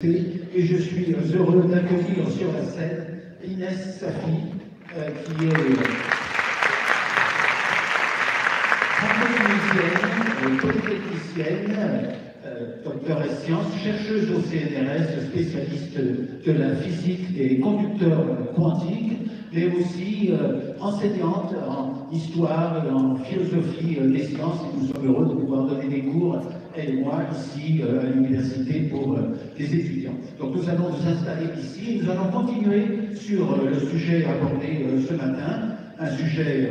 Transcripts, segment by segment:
Et je suis heureux d'accueillir sur la scène Inès Safi, qui est polytechnicienne, docteur en sciences, chercheuse au CNRS, spécialiste de la physique des conducteurs quantiques, mais aussi enseignante en histoire et en philosophie des sciences. Et nous sommes heureux de pouvoir donner des cours, elle et moi, ici à l'université pour les étudiants. Donc nous allons nous installer ici et nous allons continuer sur le sujet abordé ce matin, un sujet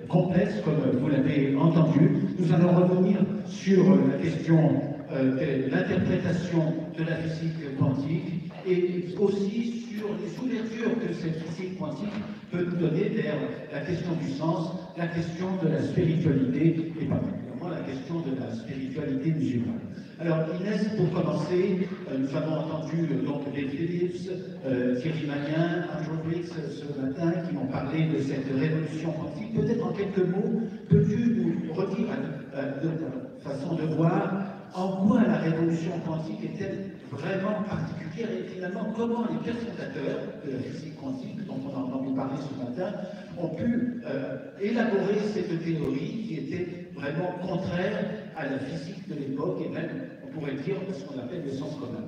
complexe, comme vous l'avez entendu. Nous allons revenir sur la question de l'interprétation de la physique quantique et aussi sur les ouvertures que cette physique quantique peut nous donner vers la question du sens, la question de la spiritualité et particulièrement la question de la spiritualité musulmane. Alors Inès, pour commencer, nous avons entendu donc les Phillips, Thierry Magnin, Andrew Briggs ce matin qui m'ont parlé de cette révolution quantique. Peut-être en quelques mots, peux-tu nous redire de ta façon de voir en quoi la révolution quantique est-elle vraiment particulière et finalement comment les pères fondateurs de la physique quantique, dont on a entendu parler ce matin, ont pu élaborer cette théorie qui était vraiment contraire à la physique de l'époque et même, on pourrait dire, ce qu'on appelle le sens commun.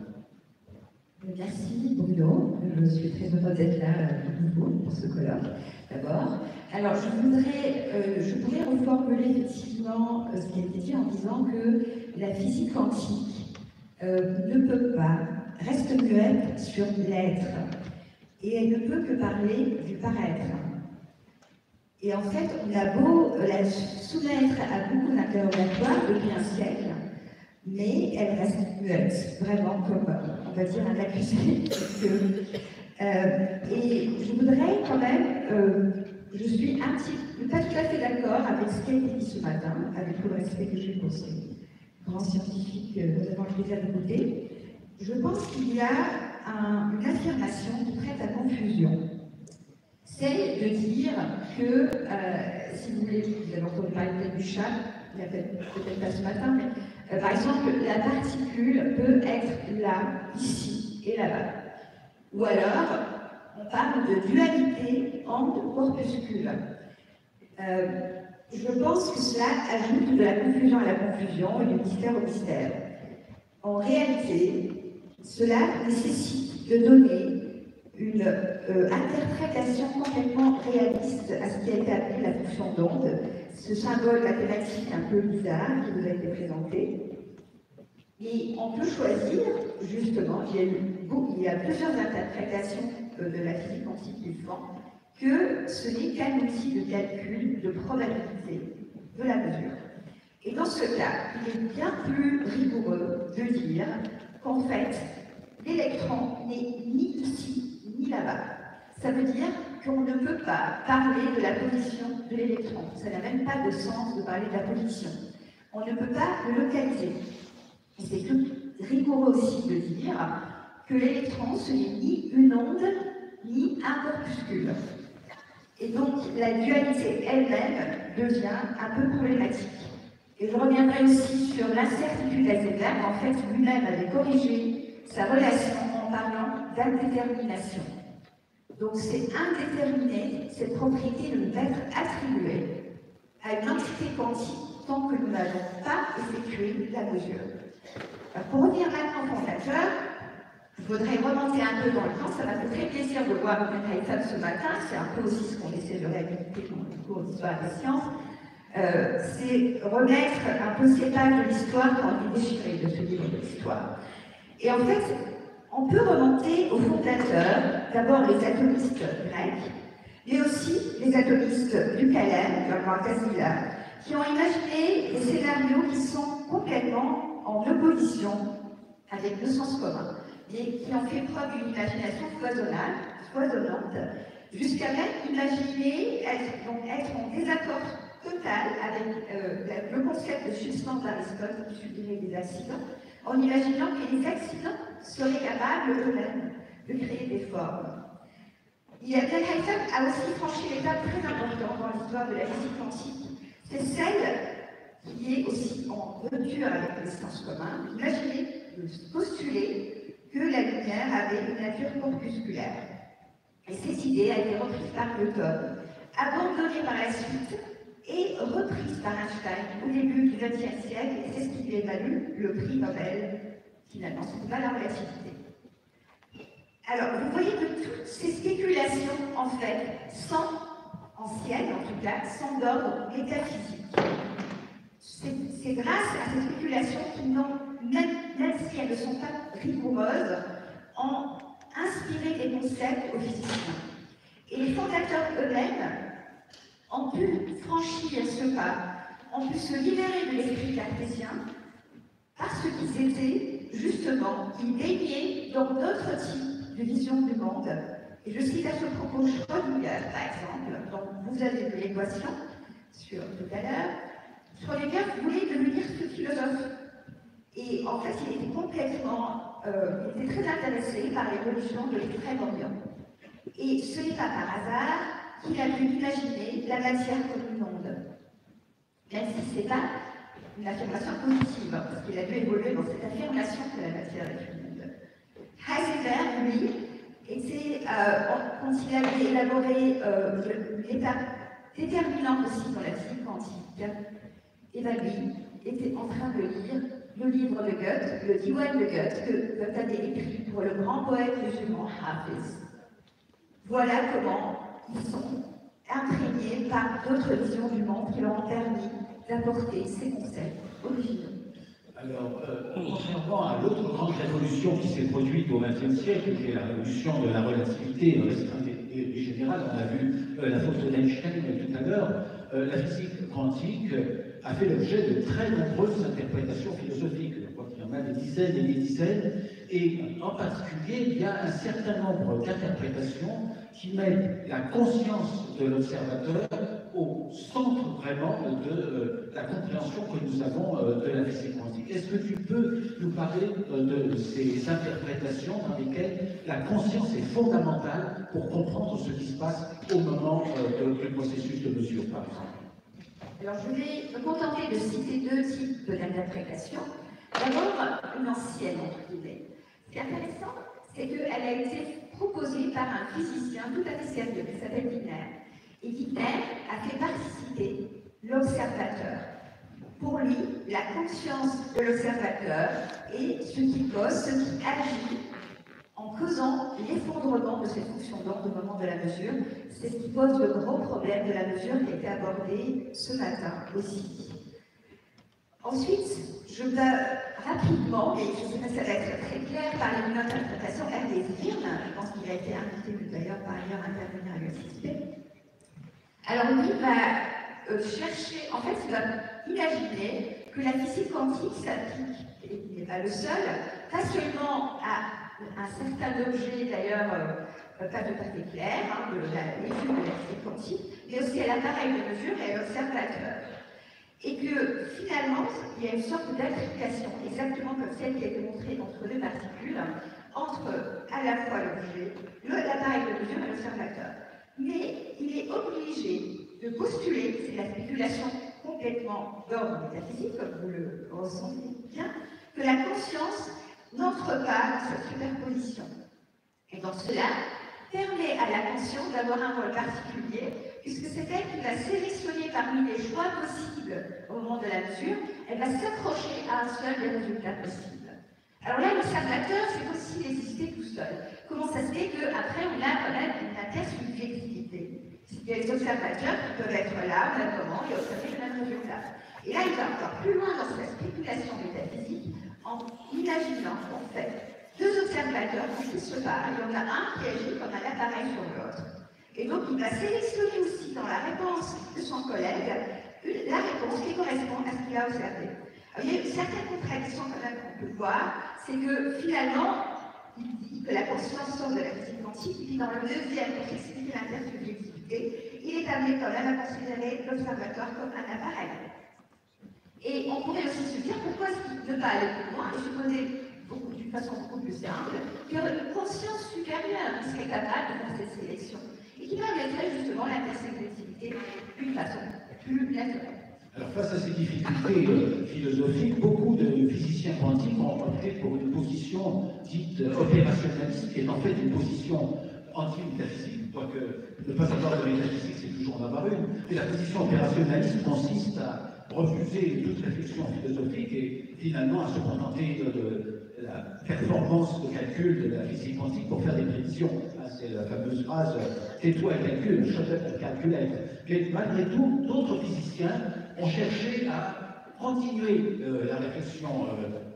Merci Bruno, je suis très heureuse d'être là de nouveau pour ce colloque d'abord. Alors je pourrais reformuler effectivement ce qui a été dit en disant que la physique quantique ne peut pas, reste muette sur l'être et elle ne peut que parler du paraître. Et en fait, on a beau la soumettre à beaucoup d'interrogatoires depuis un siècle, mais elle reste muette, vraiment comme, on va dire, un accusé. Et je voudrais quand même, je suis pas tout à fait d'accord avec ce qui a été dit ce matin, avec tout le respect que j'ai pour ces grands scientifiques que nous avons le plaisir d'écouter. Je pense qu'il y a une affirmation qui prête à confusion. C'est de dire que, si vous voulez, vous avez entendu parler peut-être du chat, il n'y a peut-être pas ce matin, mais par exemple, la particule peut être là, ici et là-bas. Ou alors, on parle de dualité onde-corpuscule. Je pense que cela ajoute de la confusion à la confusion et du mystère au mystère. En réalité, cela nécessite de donner une interprétation complètement réaliste à ce qui a été appelé la fonction d'onde, ce symbole mathématique un peu bizarre qui vous a été présenté. Et on peut choisir, justement, il y a plusieurs interprétations de la physique quantique qui font que ce n'est qu'un outil de calcul de probabilité de la mesure. Et dans ce cas, il est bien plus rigoureux de dire qu'en fait, l'électron n'est ni ici ni là-bas. Ça veut dire qu'on ne peut pas parler de la position de l'électron. Ça n'a même pas de sens de parler de la position. On ne peut pas le localiser. Et c'est plus rigoureux aussi de dire que l'électron, ce n'est ni une onde, ni un corpuscule. Et donc, la dualité elle-même devient un peu problématique. Et je reviendrai aussi sur l'incertitude d'Heisenberg. En fait, lui-même avait corrigé sa relation en parlant d'indétermination. Donc, c'est indéterminé, cette propriété de nous être attribuée à une entité quantique tant que nous n'avons pas effectué la mesure. Alors, pour revenir maintenant au fondateur, je voudrais remonter un peu dans le temps. Ça m'a fait très plaisir de voir Oppenheimer ce matin. C'est un peu aussi ce qu'on essaie de réhabiliter dans le cours d'histoire des sciences. C'est remettre un peu ces pages de l'histoire qui ont été déchirées de ce livre de l'histoire. Et en fait, on peut remonter aux fondateurs, d'abord les atomistes grecs, mais aussi les atomistes du Calem, comme Casimir, qui ont imaginé des scénarios qui sont complètement en opposition avec le sens commun, et qui ont fait preuve d'une imagination foisonnante, jusqu'à même imaginer être en désaccord total avec le concept de substance d'Aristote qui subirait des accidents, en imaginant que les accidents seraient capables eux-mêmes de créer des formes. Oppenheimer a aussi franchi l'étape très importante dans l'histoire de la physique quantique. C'est celle qui est aussi en rupture avec les sciences communes, d'imaginer, de postuler que la lumière avait une nature corpusculaire. Et cette idée a été reprise par Newton, abandonnée par la suite et reprise par Einstein au début du XXe siècle, et c'est ce qui lui a valu le prix Nobel. Finalement, ce n'est pas la relativité. Alors, vous voyez que toutes ces spéculations, en fait, anciennes en tout cas, sont d'ordre métaphysique. C'est grâce à ces spéculations qui n'ont, même si elles ne sont pas rigoureuses, ont inspiré des concepts aux physiciens. Et les fondateurs eux-mêmes ont pu franchir ce pas, ont pu se libérer de l'esprit cartésien parce qu'ils étaient, justement, ils baignaient dans d'autres types de vision du monde. Et je cite à ce propos Schrödinger, par exemple, dont vous avez vu l'équation tout à l'heure. Schrödinger voulait devenir ce philosophe. Et en fait, il était complètement, il était très intéressé par l'évolution de l'extrême-orient. Et ce n'est pas par hasard qu'il a pu imaginer la matière comme une onde. Même si ce n'est pas une affirmation positive, parce qu'il a dû évoluer dans cette affirmation que la matière est une onde. Heisenberg, lui, quand il avait élaboré l'étape déterminante aussi dans la physique quantique, et bien lui était en train de lire le livre de Goethe, le Diwan de Goethe, que Goethe avait écrit pour le grand poète musulman Hafiz. Voilà comment ils sont imprégnés par d'autres visions du monde qui leur ont permis d'apporter ces concepts originaux. Alors, contrairement à l'autre grande révolution qui s'est produite au XXe siècle, qui est la révolution de la relativité restreinte et générale, on a vu la photo d'Einstein tout à l'heure, la physique quantique a fait l'objet de très nombreuses interprétations philosophiques. Je crois qu'il y en a des dizaines et des dizaines, et en particulier, il y a un certain nombre d'interprétations qui mettent la conscience de l'observateur au centre vraiment de la compréhension que nous avons de la physique quantique. Est-ce que tu peux nous parler de ces interprétations dans lesquelles la conscience est fondamentale pour comprendre ce qui se passe au moment du processus de mesure, par exemple? Alors, je vais me contenter de citer deux types d'interprétations. D'abord, une ancienne, entre guillemets. Ce qui est intéressant, c'est qu'elle a été proposée par un physicien tout à fait sérieux qui s'appelle Wigner. Et Wigner a fait participer l'observateur. Pour lui, la conscience de l'observateur est ce qui cause, ce qui agit en causant l'effondrement de cette fonction d'onde au moment de la mesure. C'est ce qui pose le gros problème de la mesure qui a été abordé ce matin aussi. Ensuite, je vais rapidement, et je ne sais pas si ça va être très clair, parler d'une interprétation Hervé Firn. Je pense qu'il a été invité d'ailleurs par ailleurs à intervenir à l'université. Alors lui va chercher, en fait, il va imaginer que la physique quantique s'applique, et il n'est pas le seul, pas seulement à un certain objet, d'ailleurs, pas de papier clair, de l'étude de la physique quantique, mais aussi à l'appareil de mesure et à l'observateur. Et que finalement, il y a une sorte d'application, exactement comme celle qui a été montrée entre deux particules, entre à la fois l'objet, l'appareil de mesure et l'observateur. Mais il est obligé de postuler, c'est la spéculation complètement d'ordre métaphysique, comme vous le ressentez bien, que la conscience n'entre pas dans cette superposition. Et donc cela permet à la conscience d'avoir un rôle particulier, puisque c'est elle qui va sélectionner parmi les choix possibles au moment de la mesure, elle va s'accrocher à un seul des résultats possibles. Alors là, l'observateur, c'est aussi résister tout seul. Comment ça se fait qu'après, on a quand même une intersubjectivité? Il y a des observateurs qui peuvent être là, au même moment, et observer le même résultat. Et là, il va encore plus loin dans sa spéculation métaphysique, en imaginant qu'en fait, deux observateurs qui se parlent, il y en a un qui agit comme un appareil sur l'autre. Et donc, il va sélectionner aussi dans la réponse de son collègue la réponse qui correspond à ce qu'il a observé. Alors, il y a certaines contradictions quand même qu'on peut voir, c'est que finalement, il dit que la conscience sort de la physique quantique, puis dans le deuxième, pour expliquer l'intersubjectivité, il est amené quand même à considérer l'observateur comme un appareil. Et on pourrait aussi se dire pourquoi ne pas aller plus loin et se poser d'une façon beaucoup plus simple qu'une conscience supérieure qui serait capable de faire cette sélection et qui permettrait justement l'intersubjectivité d'une façon plus naturelle. Alors face à ces difficultés philosophiques, beaucoup de physiciens quantiques ont opté pour une position dite opérationnaliste, qui est en fait une position anti-métaphysique, quoique ne pas avoir de métaphysique, c'est toujours en avoir une. Et la position opérationnaliste consiste à refuser toute réflexion philosophique et finalement à se contenter de la performance de calcul de la physique quantique pour faire des prédictions. C'est la fameuse phrase « tais-toi et calcule, shut up and calculate ». Mais malgré tout, d'autres physiciens ont cherché à continuer la réflexion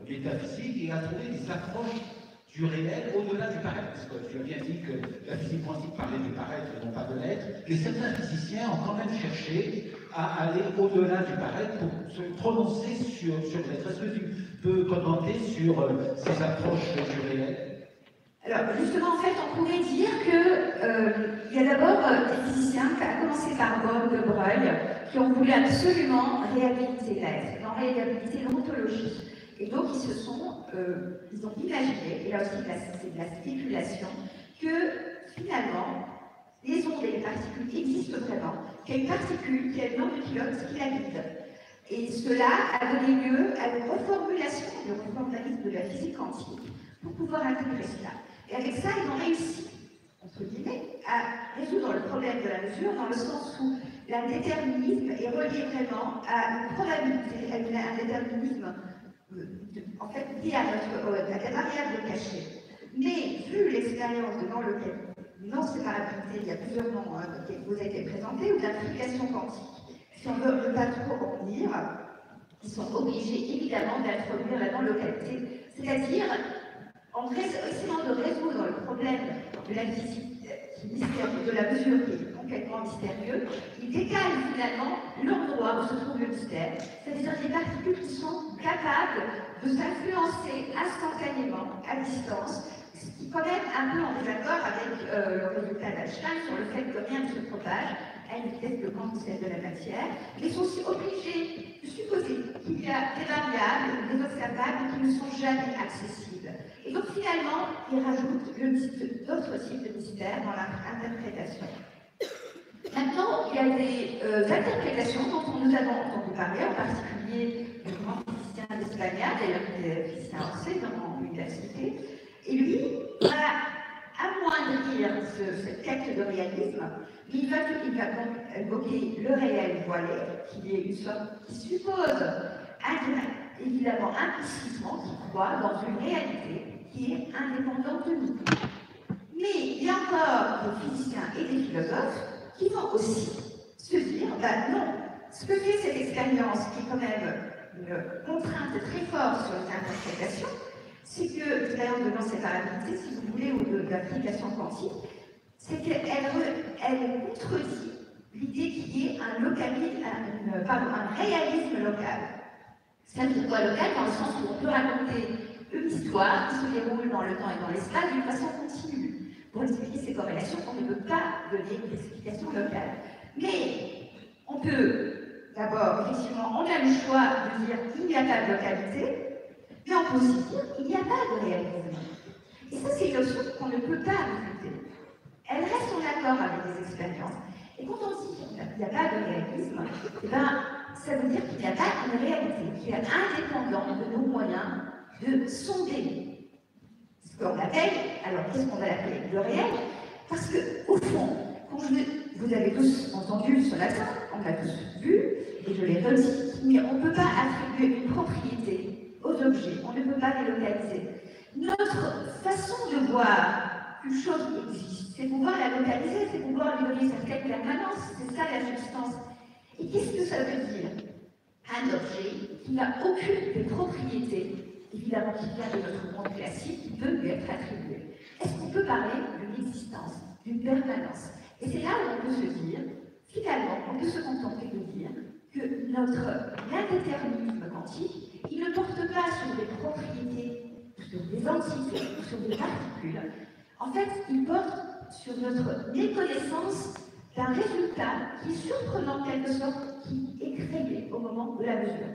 métaphysique et à trouver des approches du réel au-delà du paraître. Parce que tu as bien dit que la physique quantique parlait du paraître et non pas de l'être. Et certains physiciens ont quand même cherché à aller au-delà du paraître pour se prononcer sur l'être. Est-ce que tu peux commenter sur ces approches du réel? Alors, justement, en fait, on pourrait dire qu'il y a d'abord des physiciens, à commencer par Bohr, de Broglie, qui ont voulu absolument réhabiliter l'être, réhabiliter l'ontologie. Et donc, ils ont imaginé, et là aussi c'est de la spéculation, que finalement, les ondes et les particules existent vraiment, qu'il y a une particule qui a le nom de pilote qui la guide. Et cela a donné lieu à une reformulation, le reformalisme de la physique quantique, pour pouvoir intégrer cela. Et avec ça, ils ont réussi, entre guillemets, à résoudre le problème de la mesure, dans le sens où l'indéterminisme est relié vraiment à une probabilité, à un déterminisme en fait lié à la variable cachée. Mais vu l'expérience de non-séparabilité, il y a plusieurs noms qui vous ont été présentés, ou d'application quantique, si on ne veut pas trop en dire, ils sont obligés évidemment d'introduire la non-localité, c'est-à-dire en essayant de résoudre le problème de la physique de la mesure qui est complètement mystérieux, il décale finalement l'endroit où se trouve le mystère, c'est-à-dire des particules qui sont capables de s'influencer instantanément à distance, ce qui est quand même un peu en désaccord avec le résultat d'Einstein sur le fait que rien ne se propage à une vitesse de grande celle de la matière, mais sont aussi obligés de supposer qu'il y a des variables, des observables qui ne sont jamais accessibles. Et donc finalement, ils rajoutent d'autres types de mystères dans l'interprétation. Maintenant, il y a des interprétations dont nous avons entendu parler, en particulier du grand physicien d'Espagna, d'ailleurs qui est physicien Orsay dans l'université, et lui va amoindrir cette quête de réalisme. Il va donc évoquer le réel voilé, qui est une sorte qui suppose évidemment implicitement qu'il croit dans une réalité qui est indépendante de nous. Mais il y a encore des physiciens et des philosophes qui vont aussi se dire, ben non, ce que fait cette expérience, qui est quand même une contrainte très forte sur les interprétations, c'est que l'expérience de non-séparabilité, si vous voulez, ou de l'application quantique, c'est qu'elle contredit l'idée qui est un réalisme local. Ça veut dire quoi local? Dans le sens où on peut raconter une histoire qui se déroule dans le temps et dans l'espace d'une façon continue. Pour expliquer ces corrélations, on ne peut pas donner une explication locale. Mais on peut, d'abord, effectivement, on a le choix de dire qu'il n'y a pas de localité, mais on peut aussi dire qu'il n'y a pas de réalisme. Et ça, c'est une notion qu'on ne peut pas réfuter. Elle reste en accord avec les expériences. Et quand on dit qu'il n'y a pas de réalisme, eh ben, ça veut dire qu'il n'y a pas une réalité qui est indépendante de nos moyens de sonder ce qu'on appelle, alors qu'est-ce qu'on va l'appeler? Le réel. Parce que, au fond, vous avez tous entendu ce matin, on l'a tous vu, et je l'ai redit, mais on ne peut pas attribuer une propriété aux objets, on ne peut pas les localiser. Notre façon de voir une chose qui existe, c'est pouvoir la localiser, c'est pouvoir lui donner certaine permanence, c'est ça la substance. Et qu'est-ce que ça veut dire? Un objet qui n'a aucune des propriétés, évidemment qui vient de notre monde classique, qui peut lui être attribué. Est-ce qu'on peut parler d'une existence, d'une permanence? Et c'est là où on peut se dire, finalement, on peut se contenter de dire que l'indéterminisme quantique, il ne porte pas sur des propriétés, sur des entités, sur des particules. En fait, il porte sur notre méconnaissance d'un résultat qui est surprenant en quelque sorte, qui est créé au moment de la mesure.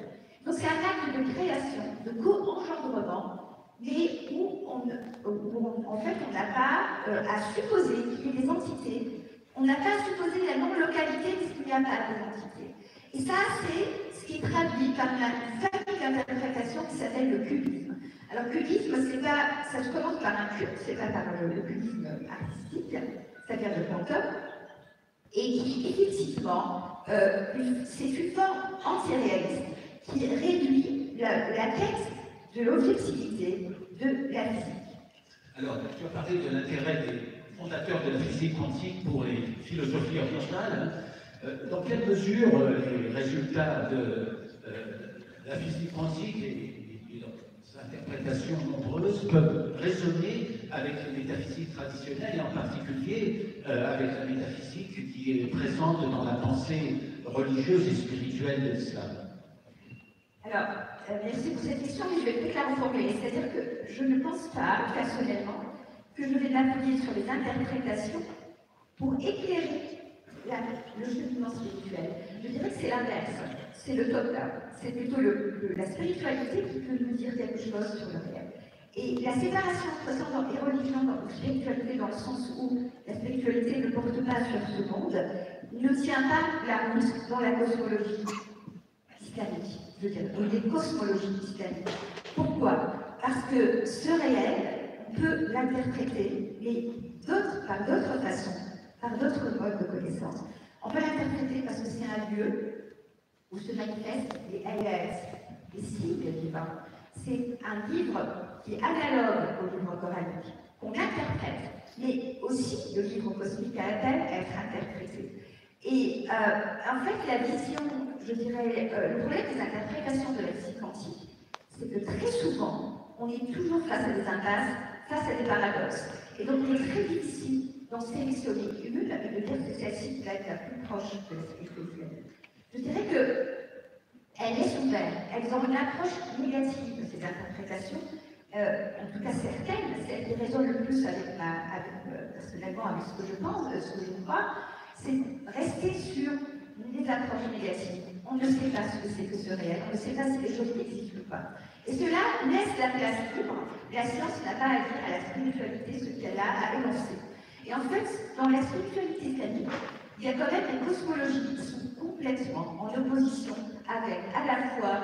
Donc c'est un acte de création, de co-engendrement, mais où en fait on n'a pas à supposer qu'il y ait des entités, on n'a pas à supposer la non-localité puisqu'il n'y a pas des entités. Et ça, ce qui est traduit par une famille d'interprétation qui s'appelle le cubisme. Alors, cubisme, ça se commence par un cube, c'est pas par le cubisme artistique, ça vient de Pantone, et qui, effectivement, c'est une forme anti-réaliste qui réduit la quête de l'objectivité de la physique. Alors, tu as parlé de l'intérêt des fondateurs de la physique quantique pour les philosophies originales. Dans quelle mesure les résultats de la physique quantique et ses interprétations nombreuses peuvent résonner avec les métaphysiques traditionnelles et en particulier avec la métaphysique qui est présente dans la pensée religieuse et spirituelle de l'islam? Alors, merci pour cette question, mais je vais peut-être la reformuler. C'est-à-dire que je ne pense pas, personnellement, que je vais m'appuyer sur les interprétations pour éclairer le cheminement spirituel. Je dirais que c'est l'inverse, c'est le top-down. C'est plutôt la spiritualité qui peut nous dire quelque chose sur le réel. Et la séparation entre science et religion ou spiritualité, dans le sens où la spiritualité ne porte pas sur ce monde, ne tient pas la route dans la cosmologie islamique, je veux dire, ou des cosmologies islamiques. Pourquoi? Parce que ce réel, on peut l'interpréter, mais par d'autres façons, par d'autres modes de connaissance. On peut l'interpréter parce que c'est un lieu où se manifestent les ayats, les signes divins. C'est un livre qui est analogue au livre coranique, qu'on interprète, mais aussi le livre cosmique a appel à être interprété. Et en fait, la vision, je dirais, le problème des interprétations de la physique quantique, c'est que très souvent, on est toujours face à des impasses, face à des paradoxes. Et donc, il est très difficile d'en sélectionner une et de dire que celle-ci va être la plus proche de la spiritualité. Je dirais qu'elle est ouverte, elles ont une approche négative de ces interprétations, en tout cas certaines, celles qui résonnent le plus personnellement avec ce que je pense, ce que je crois, c'est rester sur des approches négatives. On ne sait pas ce que c'est que ce réel, on ne sait pas si les choses existent ou pas. Et cela laisse la place libre. La science n'a pas à dire à la spiritualité ce qu'elle a à énoncer. Et en fait, dans la spiritualité islamique, il y a quand même des cosmologies qui sont complètement en opposition avec à la fois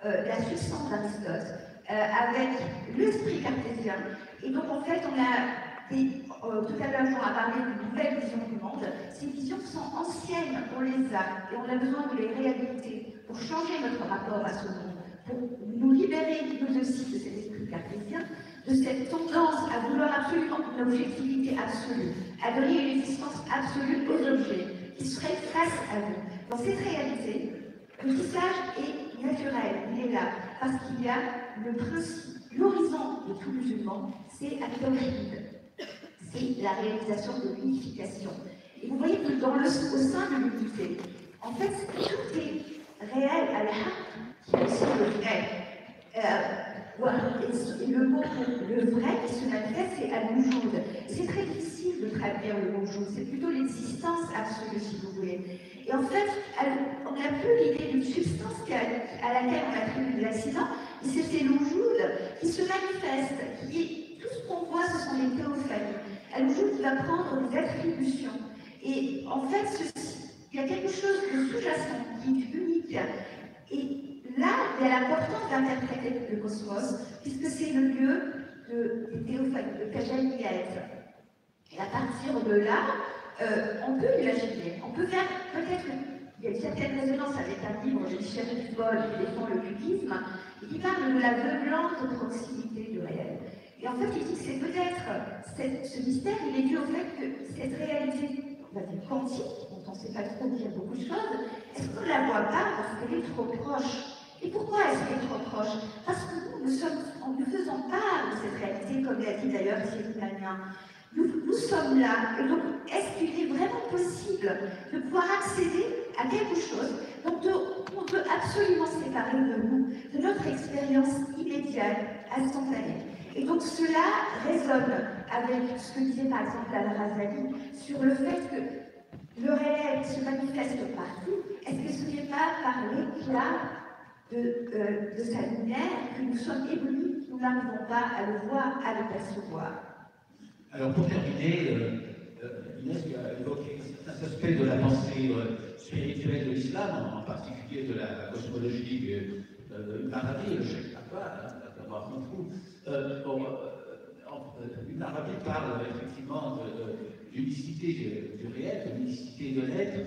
la substance d'Aristote, avec l'esprit cartésien. Et donc en fait, on a tout à l'heure, on a parlé d'une nouvelle vision du monde. Ces visions sont anciennes, on les a, et on a besoin de les réhabiliter pour changer notre rapport à ce monde, pour nous libérer, nous aussi, de cet esprit cartésien, de cette tendance à vouloir absolument une objectivité absolue, à donner une existence absolue aux objets qui seraient face à nous. Dans cette réalité, le tissage est naturel, il est là, parce qu'il y a le principe, l'horizon de tout musulman, c'est al-tawhid. C'est la réalisation de l'unification. Et vous voyez que au sein de l'unité, en fait, tout est réel à la qui est aussi le vrai. Et le mot, le vrai qui se manifeste, c'est al-wujud. C'est très difficile de traduire le mot wujud, c'est plutôt l'existence absolue, si vous voulez. Et en fait, on n'a plus l'idée d'une substance à laquelle on attribue de l'accident, mais c'est le wujud qui se manifeste, qui est tout ce qu'on voit, ce sont les théophanies. Al-wujud va prendre des attributions. Et en fait, il y a quelque chose de sous-jacent qui est unique. Et là, il y a l'importance d'interpréter le cosmos, puisque c'est le lieu des théophanies, de Tajalliyat. Et à partir de là, on peut imaginer, on peut faire peut-être, il y a une certaine résonance avec un livre de Michel Foucault qui défend le cubisme, et qui parle de la violente proximité du réel. Et en fait, il dit que c'est peut-être, ce mystère, il est dû au fait que cette réalité, on va dire quantique, dont on ne sait pas trop dire beaucoup de choses, est-ce qu'on ne la voit pas parce qu'elle est trop proche? Et pourquoi est-ce qu'elle est trop proche? Parce que nous faisons part de cette réalité, comme l'a dit d'ailleurs Cyril Magnin. Nous sommes là, et donc est-ce qu'il est vraiment possible de pouvoir accéder à quelque chose dont on peut absolument se séparer de nous, de notre expérience immédiate, instantanée? Et donc cela résonne avec ce que disait par exemple Al-Razali sur le fait que le réel se manifeste partout. Est-ce que ce n'est pas par l'éclat de sa lumière que nous sommes éblouis, nous n'arrivons pas à le voir, à le percevoir? Alors pour terminer, Inès a évoqué certains aspects de la pensée spirituelle de l'islam, en particulier de la cosmologie Ibn Arabi, le Cheikh Akbar, d'abord Ibn Arabi parle effectivement de l'unicité du réel, de l'unicité de l'être.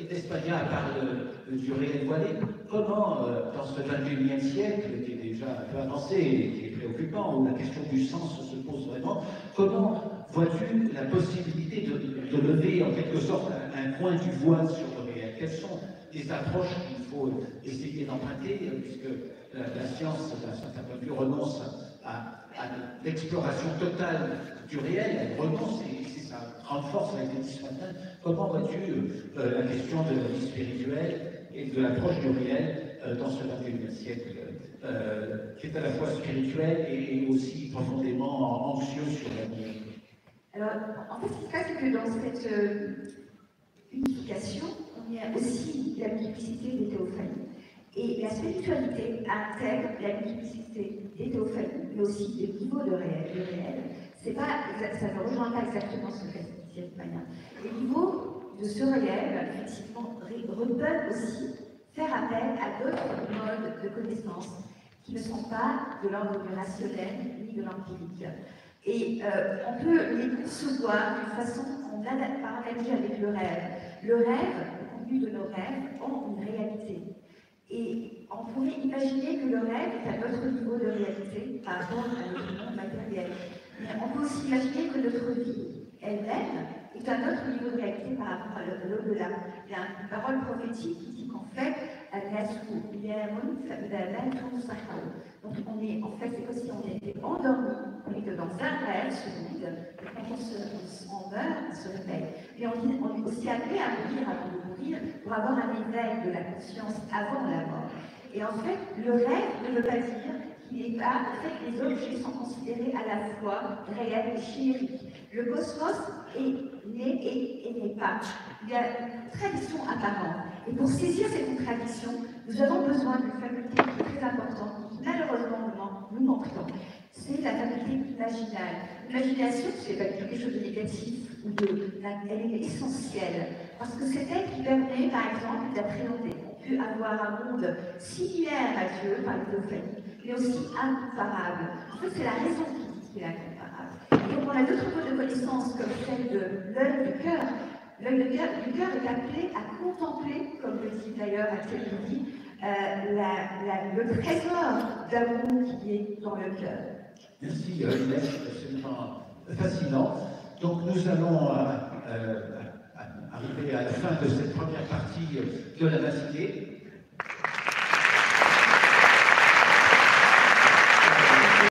Inès Paglia parle du réel voilé. Comment, dans ce 21e siècle, qui est déjà un peu avancé et qui est préoccupant, où la question du sens se pose vraiment, comment vois-tu la possibilité de lever en quelque sorte un coin du voile sur le réel? Quelles sont les approches qu'il faut essayer d'emprunter, puisque la science, d'un certain point de vue, renonce à l'exploration totale du réel, elle renonce, et c'est sa grande force, ça a été dit ce matin. Comment vois-tu la question de la vie spirituelle et de l'approche du réel dans ce 21e siècle, qui est à la fois spirituel et aussi profondément anxieux sur l'avenir? Alors, en fait, ce qui se passe, c'est que dans cette unification, on y a aussi la multiplicité des théophanies. Et la spiritualité intègre la multiplicité des théophanies, mais aussi des niveaux de réel. Le réel, ça ne rejoint pas exactement ce que dit Maya. Les niveaux de ce réel, effectivement, peuvent aussi faire appel à d'autres modes de connaissance qui ne sont pas de l'ordre du rationnel ni de l'empirique. Et on peut les concevoir d'une façon par analogie avec le rêve. Le rêve, le contenu de nos rêves, ont une réalité. Et on pourrait imaginer que le rêve est à notre niveau de réalité par rapport à notre monde matériel. Mais on peut aussi imaginer que notre vie elle-même est à notre niveau de réalité par rapport à l'au-delà. Il y a une parole prophétique qui dit qu'en fait, donc en fait, c'est comme si on était endormi, on était dans un rêve, ce monde, et quand on meurt, on se réveille. Mais on est aussi appelé à mourir avant de mourir pour avoir un éveil de la conscience avant la mort. Et en fait, le rêve ne veut pas dire qu'il n'est pas, en fait, les objets sont considérés à la fois réels et chimériques. Le cosmos est né et n'est pas. Il y a une tradition apparente. Et pour saisir ces contradictions, nous avons besoin d'une faculté qui est très importante, qui malheureusement nous manque tant. C'est la faculté imaginale. L'imagination, ce n'est pas quelque chose de négatif, elle est essentielle, parce que c'est elle qui permet, par exemple, d'appréhender. On peut avoir un monde similaire à Dieu, par l'exophanie, mais aussi incomparable. En fait, c'est la raison qui dit qu'il est incomparable. Et donc, on a d'autres modes de connaissance, comme celle de l'œil du cœur. L'œil du cœur est appelé à contempler, comme le dit d'ailleurs Axel Levy, le trésor d'amour qui est dans le cœur. Merci Inès, c'est absolument fascinant. Donc nous allons arriver à la fin de cette première partie de la matinée.